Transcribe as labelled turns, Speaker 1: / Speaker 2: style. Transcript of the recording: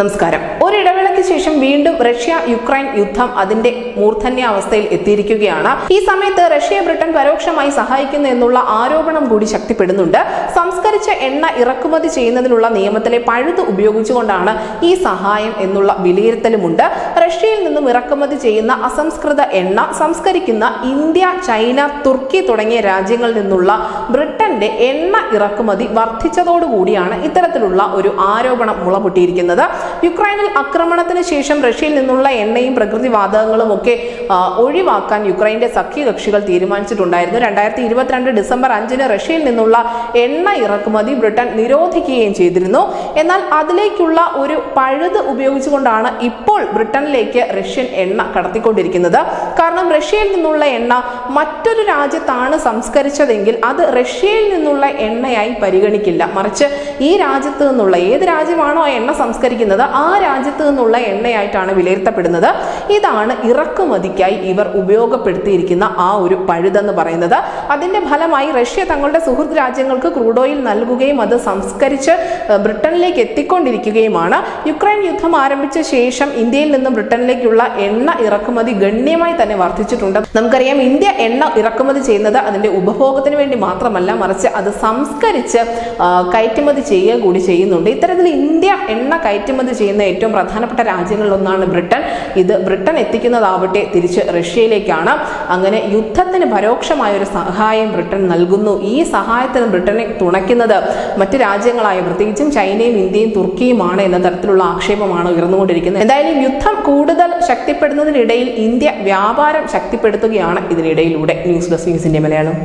Speaker 1: നമസ്കാരം. ഒരിടവേളയ്ക്ക് ശേഷം വീണ്ടും റഷ്യ യുക്രൈൻ യുദ്ധം അതിന്റെ മൂർധന്യാവസ്ഥയിൽ എത്തിയിരിക്കുകയാണ്. ഈ സമയത്ത് റഷ്യയെ ബ്രിട്ടൻ പരോക്ഷമായി സഹായിക്കുന്നു എന്നുള്ള ആരോപണം കൂടി ശക്തിപ്പെടുന്നുണ്ട്. സംസ്കരിച്ച എണ്ണ ഇറക്കുമതി ചെയ്യുന്നതിനുള്ള നിയമത്തിലെ പഴുത് ഉപയോഗിച്ചുകൊണ്ടാണ് ഈ സഹായം എന്നുള്ള വിലയിരുത്തലുമുണ്ട്. റഷ്യയിൽ നിന്നും ഇറക്കുമതി ചെയ്യുന്ന അസംസ്കൃത എണ്ണ സംസ്കരിക്കുന്ന ഇന്ത്യ, ചൈന, തുർക്കി തുടങ്ങിയ രാജ്യങ്ങളിൽ നിന്നുള്ള ബ്രിട്ടന്റെ എണ്ണ ഇറക്കുമതി വർദ്ധിച്ചതോടുകൂടിയാണ് ഇത്തരത്തിലുള്ള ഒരു ആരോപണം മുളപൊട്ടിയിരിക്കുന്നത്. യുക്രൈനിൽ ആക്രമണത്തിന് ശേഷം റഷ്യയിൽ നിന്നുള്ള എണ്ണയും പ്രകൃതിവാതകങ്ങളും ഒക്കെ ഒഴിവാക്കാൻ യുക്രൈന്റെ സഖ്യകക്ഷികൾ തീരുമാനിച്ചിട്ടുണ്ടായിരുന്നു. 2022 ഡിസംബർ 5 റഷ്യയിൽ നിന്നുള്ള എണ്ണ ഇറക്കുമതി ബ്രിട്ടൻ നിരോധിക്കുകയും ചെയ്തിരുന്നു. എന്നാൽ അതിലേക്കുള്ള ഒരു പഴുത് ഉപയോഗിച്ചുകൊണ്ടാണ് ഇപ്പോൾ ബ്രിട്ടനിലേക്ക് റഷ്യൻ എണ്ണ കടത്തിക്കൊണ്ടിരിക്കുന്നത്. കാരണം റഷ്യയിൽ നിന്നുള്ള എണ്ണ മറ്റൊരു രാജ്യത്താണ് സംസ്കരിച്ചതെങ്കിൽ അത് റഷ്യയിൽ നിന്നുള്ള എണ്ണയായി പരിഗണിക്കില്ല. മറിച്ച് ഈ രാജ്യത്ത് നിന്നുള്ള ഏത് രാജ്യമാണോ എണ്ണ സംസ്കരിക്കുന്നത് ആ രാജ്യത്ത് നിന്നുള്ള എണ്ണയായിട്ടാണ് വിലയിരുത്തപ്പെടുന്നത്. ഇതാണ് ഇറക്കുമതിക്കായി ഇവർ ഉപയോഗപ്പെടുത്തിയിരിക്കുന്ന ആ ഒരു പഴുതെന്ന് പറയുന്നത്. അതിന്റെ ഫലമായി റഷ്യ തങ്ങളുടെ സുഹൃത്ത് രാജ്യങ്ങൾക്ക് ക്രൂഡ് ഓയിൽ നൽകുകയും അത് സംസ്കരിച്ച് ബ്രിട്ടനിലേക്ക് എത്തിക്കൊണ്ടിരിക്കുകയുമാണ്. യുക്രൈൻ യുദ്ധം ആരംഭിച്ച ശേഷം ഇന്ത്യയിൽ നിന്നും ബ്രിട്ടനിലേക്കുള്ള എണ്ണ ഇറക്കുമതി ഗണ്യമായി തന്നെ വർദ്ധിച്ചിട്ടുണ്ട്. നമുക്കറിയാം, ഇന്ത്യ എണ്ണ ഇറക്കുമതി ചെയ്യുന്നത് അതിന്റെ ഉപഭോഗത്തിന് വേണ്ടി മാത്രമല്ല, മറിച്ച് അത് സംസ്കരിച്ച് കയറ്റുമതി ചെയ്യുക കൂടി ചെയ്യുന്നുണ്ട്. ഇത്തരത്തിൽ ഇന്ത്യ എണ്ണ കയറ്റുമതി ചെയ്യുന്ന ഏറ്റവും പ്രധാനപ്പെട്ട രാജ്യങ്ങളിലൊന്നാണ് ബ്രിട്ടൻ. ഇത് ബ്രിട്ടൻ എത്തിക്കുന്നതാവട്ടെ തിരിച്ച് റഷ്യയിലേക്കാണ്. അങ്ങനെ യുദ്ധത്തിന് പരോക്ഷമായ ഒരു സഹായം ബ്രിട്ടൻ നൽകുന്നു. ഈ സഹായത്തിന് ബ്രിട്ടനെ തുണയ്ക്കുന്നത് മറ്റ് രാജ്യങ്ങളായ പ്രത്യേകിച്ചും ചൈനയും, ഇന്ത്യയും, തുർക്കിയുമാണ് എന്ന തരത്തിലുള്ള ആക്ഷേപമാണ് ഉയർന്നുകൊണ്ടിരിക്കുന്നത്. എന്തായാലും യുദ്ധം കൂടുതൽ ശക്തിപ്പെടുന്നതിനിടയിൽ ഇന്ത്യ വ്യാപാരം ശക്തിപ്പെടുത്തുകയാണ് ഇതിനിടയിലൂടെ. ന്യൂസ് ഡെസ്ക് ന്യൂസിന്റെ മലയാളം.